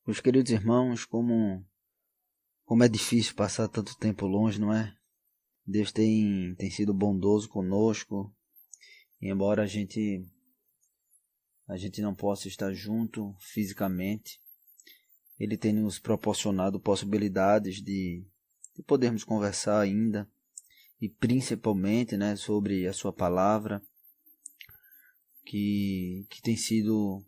Meus queridos irmãos, como é difícil passar tanto tempo longe, não é? Deus tem sido bondoso conosco, e embora a gente não possa estar junto fisicamente, Ele tem nos proporcionado possibilidades de podermos conversar ainda, e principalmente, né, sobre a sua palavra, que tem sido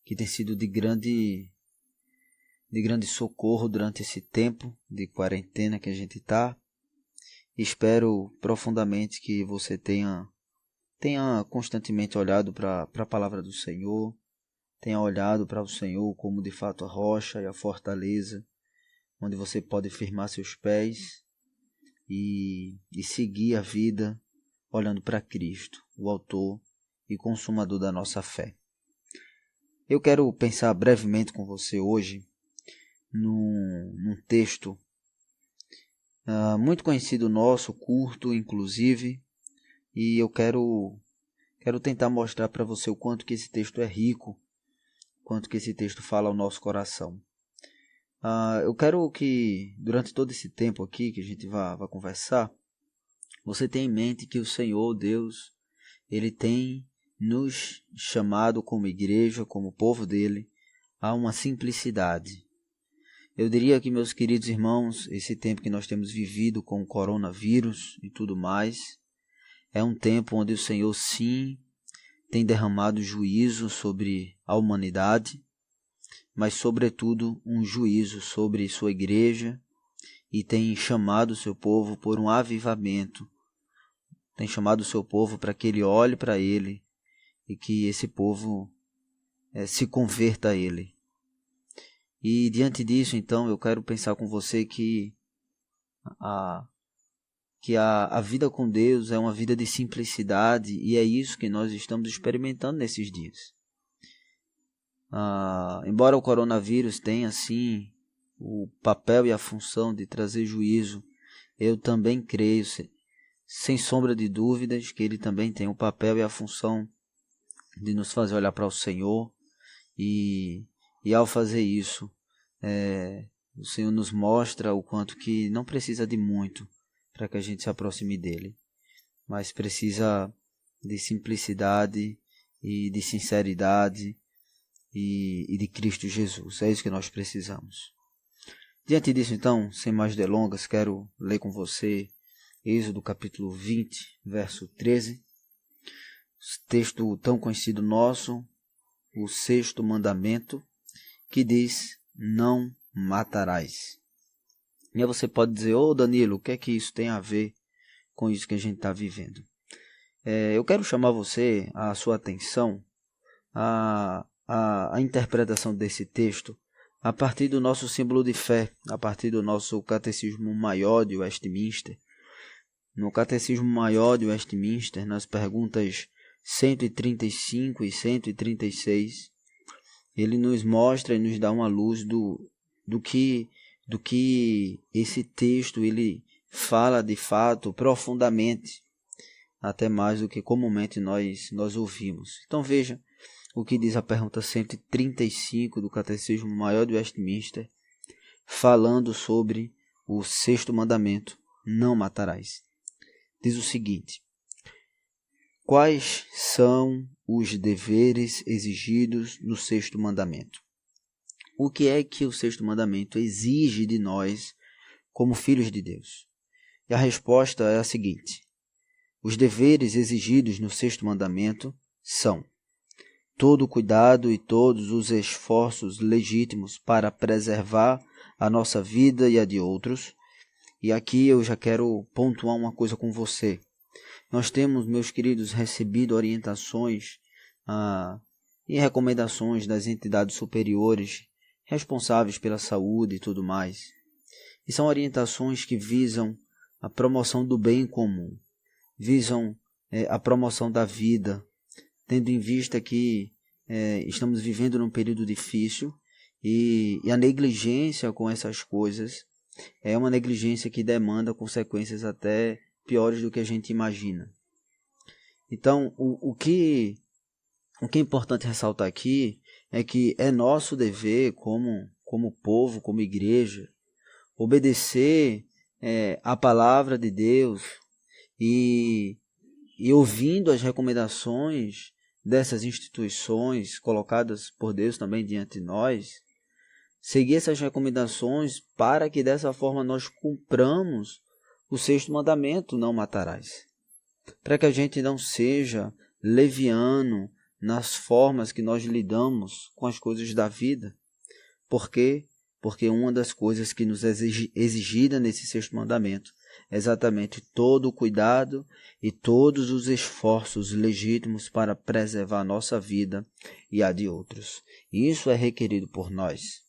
de grande socorro durante esse tempo de quarentena que a gente está. Espero profundamente que você tenha constantemente olhado para a palavra do Senhor, tenha olhado para o Senhor como de fato a rocha e a fortaleza, onde você pode firmar seus pés e seguir a vida olhando para Cristo, o autor e consumador da nossa fé. Eu quero pensar brevemente com você hoje num texto muito conhecido nosso, curto inclusive, e eu quero tentar mostrar para você o quanto que esse texto é rico, o quanto que esse texto fala ao nosso coração. Eu quero que durante todo esse tempo aqui que a gente vai conversar, você tenha em mente que o Senhor Deus, Ele tem nos chamado como igreja, como povo dele, a uma simplicidade. Eu diria que, meus queridos irmãos, esse tempo que nós temos vivido com o coronavírus e tudo mais, é um tempo onde o Senhor, sim, tem derramado juízo sobre a humanidade, mas, sobretudo, um juízo sobre sua igreja, e tem chamado o seu povo por um avivamento, tem chamado o seu povo para que ele olhe para ele e que esse povo se converta a ele. E diante disso, então, eu quero pensar com você que a vida com Deus é uma vida de simplicidade, e é isso que nós estamos experimentando nesses dias. Embora o coronavírus tenha, sim, o papel e a função de trazer juízo, eu também creio, sem sombra de dúvidas, que ele também tem o papel e a função de nos fazer olhar para o Senhor, e ao fazer isso, o Senhor nos mostra o quanto que não precisa de muito para que a gente se aproxime dele, mas precisa de simplicidade e de sinceridade e de Cristo Jesus. É isso que nós precisamos. Diante disso, então, sem mais delongas, quero ler com você Êxodo capítulo 20, verso 13, texto tão conhecido nosso, o sexto mandamento, que diz: não matarás. E aí você pode dizer: Danilo, o que é que isso tem a ver com isso que a gente está vivendo? Eu quero chamar a sua atenção à interpretação desse texto a partir do nosso símbolo de fé, a partir do nosso Catecismo Maior de Westminster. No Catecismo Maior de Westminster, nas perguntas 135 e 136, ele nos mostra e nos dá uma luz do que esse texto ele fala de fato profundamente, até mais do que comumente nós ouvimos. Então veja o que diz a pergunta 135 do Catecismo Maior de Westminster, falando sobre o sexto mandamento: não matarás. Diz o seguinte: quais são os deveres exigidos no sexto mandamento? O que é que o sexto mandamento exige de nós como filhos de Deus? E a resposta é a seguinte: os deveres exigidos no sexto mandamento são todo o cuidado e todos os esforços legítimos para preservar a nossa vida e a de outros. E aqui eu já quero pontuar uma coisa com você. Nós temos, meus queridos, recebido orientações e recomendações das entidades superiores responsáveis pela saúde e tudo mais. E são orientações que visam a promoção do bem comum, visam a promoção da vida, tendo em vista que estamos vivendo num período difícil e a negligência com essas coisas é uma negligência que demanda consequências até piores do que a gente imagina. Então, o que é importante ressaltar aqui é que é nosso dever como como povo, como igreja, obedecer a palavra de Deus e ouvindo as recomendações dessas instituições colocadas por Deus também diante de nós, seguir essas recomendações para que dessa forma nós cumpramos o 6º mandamento, não matarás. Para que a gente não seja leviano nas formas que nós lidamos com as coisas da vida. Por quê? Porque uma das coisas que nos é exigida nesse 6º mandamento é exatamente todo o cuidado e todos os esforços legítimos para preservar a nossa vida e a de outros. E isso é requerido por nós.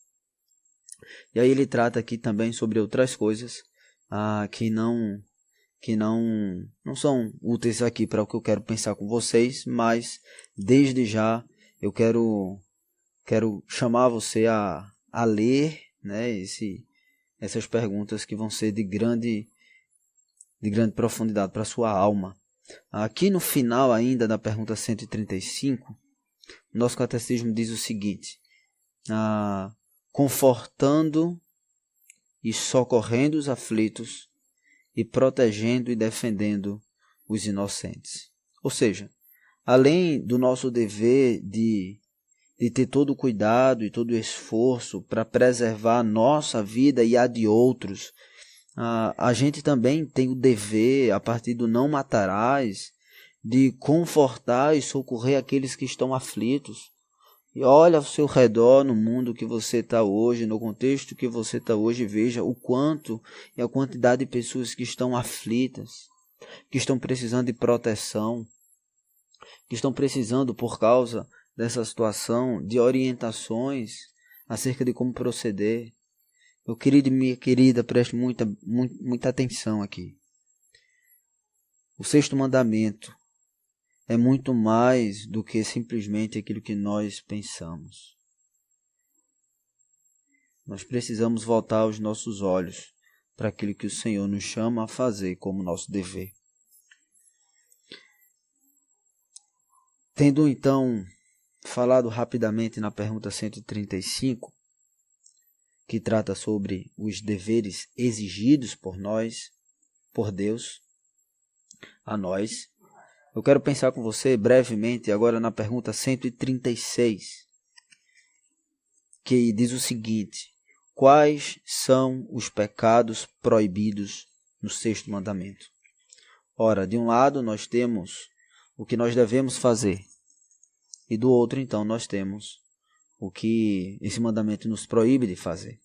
E aí ele trata aqui também sobre outras coisas que não são úteis aqui para o que eu quero pensar com vocês, mas desde já eu quero chamar você a ler, né, essas perguntas que vão ser de grande profundidade para a sua alma. Aqui no final ainda da pergunta 135, nosso catecismo diz o seguinte: confortando e socorrendo os aflitos e protegendo e defendendo os inocentes. Ou seja, além do nosso dever de ter todo o cuidado e todo o esforço para preservar a nossa vida e a de outros, a gente também tem o dever, a partir do não matarás, de confortar e socorrer aqueles que estão aflitos. E olha ao seu redor, no mundo que você está hoje, no contexto que você está hoje, veja o quanto e a quantidade de pessoas que estão aflitas, que estão precisando de proteção, que estão precisando, por causa dessa situação, de orientações acerca de como proceder. Meu querido e minha querida, preste muita atenção aqui. O 6º mandamento é muito mais do que simplesmente aquilo que nós pensamos. Nós precisamos voltar os nossos olhos para aquilo que o Senhor nos chama a fazer como nosso dever. Tendo então falado rapidamente na pergunta 135, que trata sobre os deveres exigidos por nós, por Deus, a nós, eu quero pensar com você brevemente agora na pergunta 136, que diz o seguinte: quais são os pecados proibidos no 6º mandamento? Ora, de um lado nós temos o que nós devemos fazer, e do outro então nós temos o que esse mandamento nos proíbe de fazer.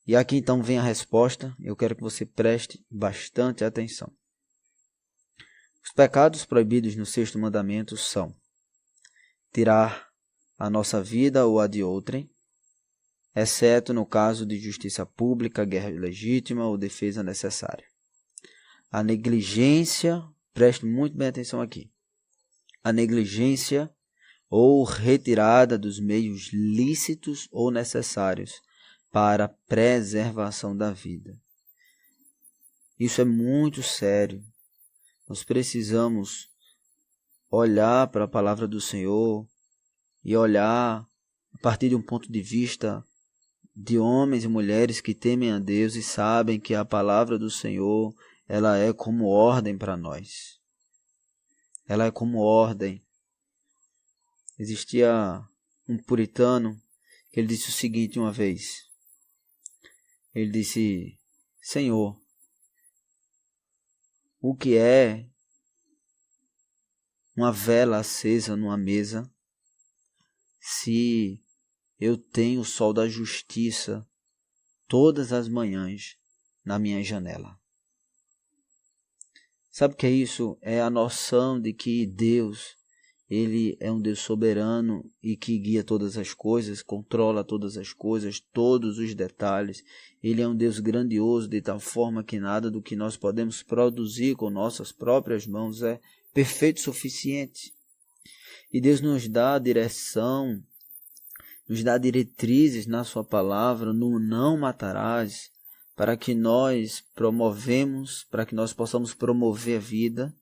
E aqui então vem a resposta, eu quero que você preste bastante atenção. Os pecados proibidos no 6º mandamento são tirar a nossa vida ou a de outrem, exceto no caso de justiça pública, guerra legítima ou defesa necessária. A negligência, preste muito bem atenção aqui, a negligência ou retirada dos meios lícitos ou necessários para a preservação da vida. Isso é muito sério. Nós precisamos olhar para a palavra do Senhor e olhar a partir de um ponto de vista de homens e mulheres que temem a Deus e sabem que a palavra do Senhor, ela é como ordem para nós. Ela é como ordem. Existia um puritano que ele disse o seguinte uma vez. Ele disse: Senhor, o que é uma vela acesa numa mesa se eu tenho o sol da justiça todas as manhãs na minha janela? Sabe o que é isso? É a noção de que Deus, Ele é um Deus soberano e que guia todas as coisas, controla todas as coisas, todos os detalhes. Ele é um Deus grandioso de tal forma que nada do que nós podemos produzir com nossas próprias mãos é perfeito o suficiente. E Deus nos dá direção, nos dá diretrizes na sua palavra, no não matarás, para que nós possamos promover a vida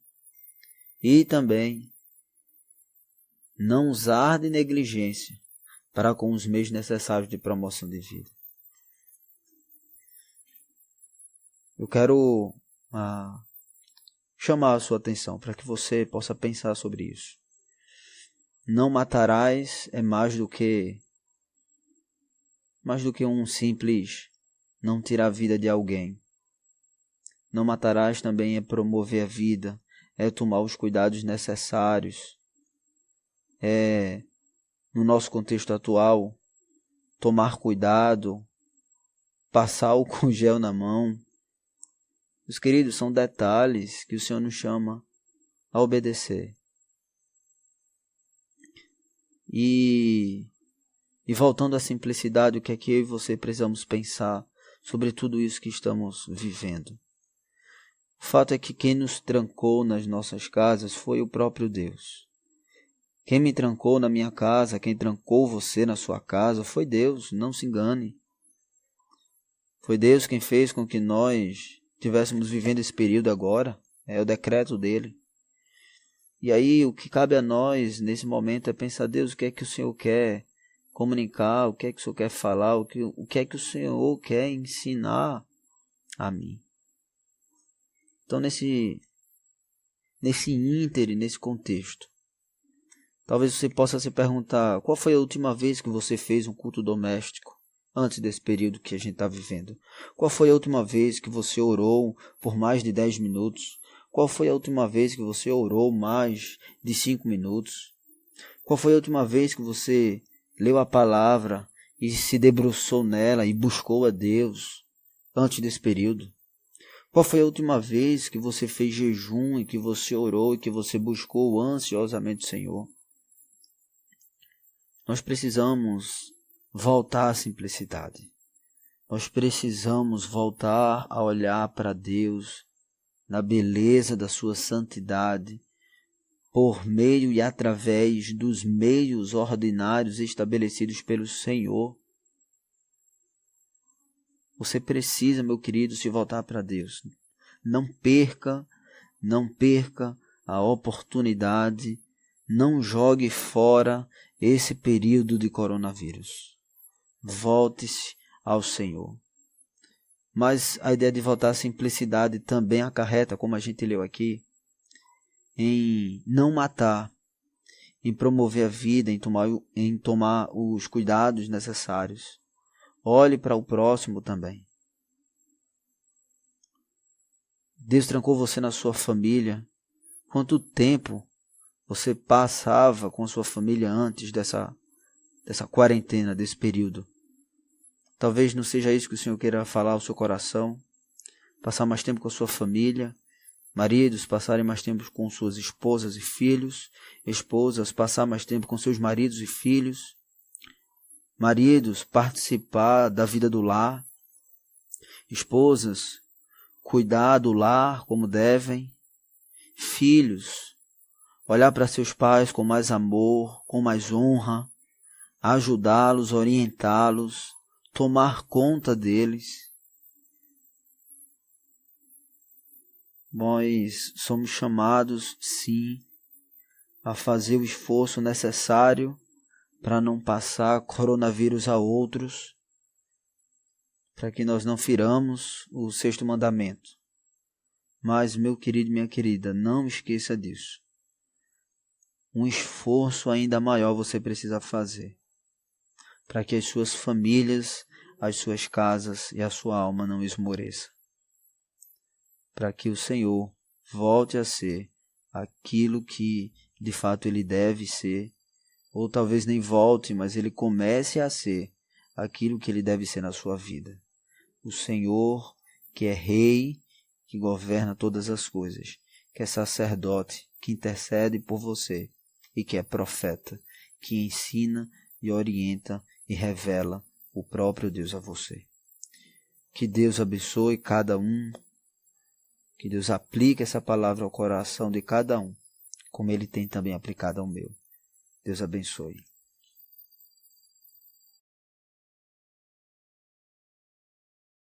e também não usar de negligência para com os meios necessários de promoção de vida. Eu quero chamar a sua atenção para que você possa pensar sobre isso. Não matarás é mais do que um simples não tirar a vida de alguém. Não matarás também é promover a vida, é tomar os cuidados necessários, no nosso contexto atual, tomar cuidado, passar álcool gel na mão. Meus queridos, são detalhes que o Senhor nos chama a obedecer. E voltando à simplicidade, o que é que eu e você precisamos pensar sobre tudo isso que estamos vivendo? O fato é que quem nos trancou nas nossas casas foi o próprio Deus. Quem me trancou na minha casa, quem trancou você na sua casa, foi Deus, não se engane. Foi Deus quem fez com que nós estivéssemos vivendo esse período agora, é o decreto dele. E aí o que cabe a nós nesse momento é pensar, Deus, o que é que o Senhor quer comunicar, o que é que o Senhor quer falar, o que é que o Senhor quer ensinar a mim. Então nesse íntere, nesse contexto, talvez você possa se perguntar, qual foi a última vez que você fez um culto doméstico antes desse período que a gente está vivendo? Qual foi a última vez que você orou por mais de 10 minutos? Qual foi a última vez que você orou mais de 5 minutos? Qual foi a última vez que você leu a palavra e se debruçou nela e buscou a Deus antes desse período? Qual foi a última vez que você fez jejum e que você orou e que você buscou ansiosamente o Senhor? Nós precisamos voltar à simplicidade. Nós precisamos voltar a olhar para Deus na beleza da sua santidade, por meio e através dos meios ordinários estabelecidos pelo Senhor. Você precisa, meu querido, se voltar para Deus. Não perca a oportunidade, não jogue fora esse período de coronavírus. Volte-se ao Senhor. Mas a ideia de voltar à simplicidade também acarreta, como a gente leu aqui, em não matar, em promover a vida, em tomar os cuidados necessários. Olhe para o próximo também. Deus trancou você na sua família. Quanto tempo você passava com a sua família antes dessa quarentena, desse período? Talvez não seja isso que o Senhor queira falar ao seu coração. Passar mais tempo com a sua família. Maridos, passarem mais tempo com suas esposas e filhos. Esposas, passar mais tempo com seus maridos e filhos. Maridos, participar da vida do lar. Esposas, cuidar do lar como devem. Filhos, olhar para seus pais com mais amor, com mais honra. Ajudá-los, orientá-los. Tomar conta deles. Nós somos chamados, sim, a fazer o esforço necessário para não passar coronavírus a outros, para que nós não firamos o 6º mandamento. Mas, meu querido e minha querida, não esqueça disso. Um esforço ainda maior você precisa fazer, para que as suas famílias, as suas casas e a sua alma não esmoreçam. Para que o Senhor volte a ser aquilo que de fato Ele deve ser, ou talvez nem volte, mas Ele comece a ser aquilo que Ele deve ser na sua vida. O Senhor que é Rei, que governa todas as coisas, que é sacerdote, que intercede por você e que é profeta, que ensina e orienta e revela o próprio Deus a você. Que Deus abençoe cada um, que Deus aplique essa palavra ao coração de cada um, como Ele tem também aplicado ao meu. Deus abençoe.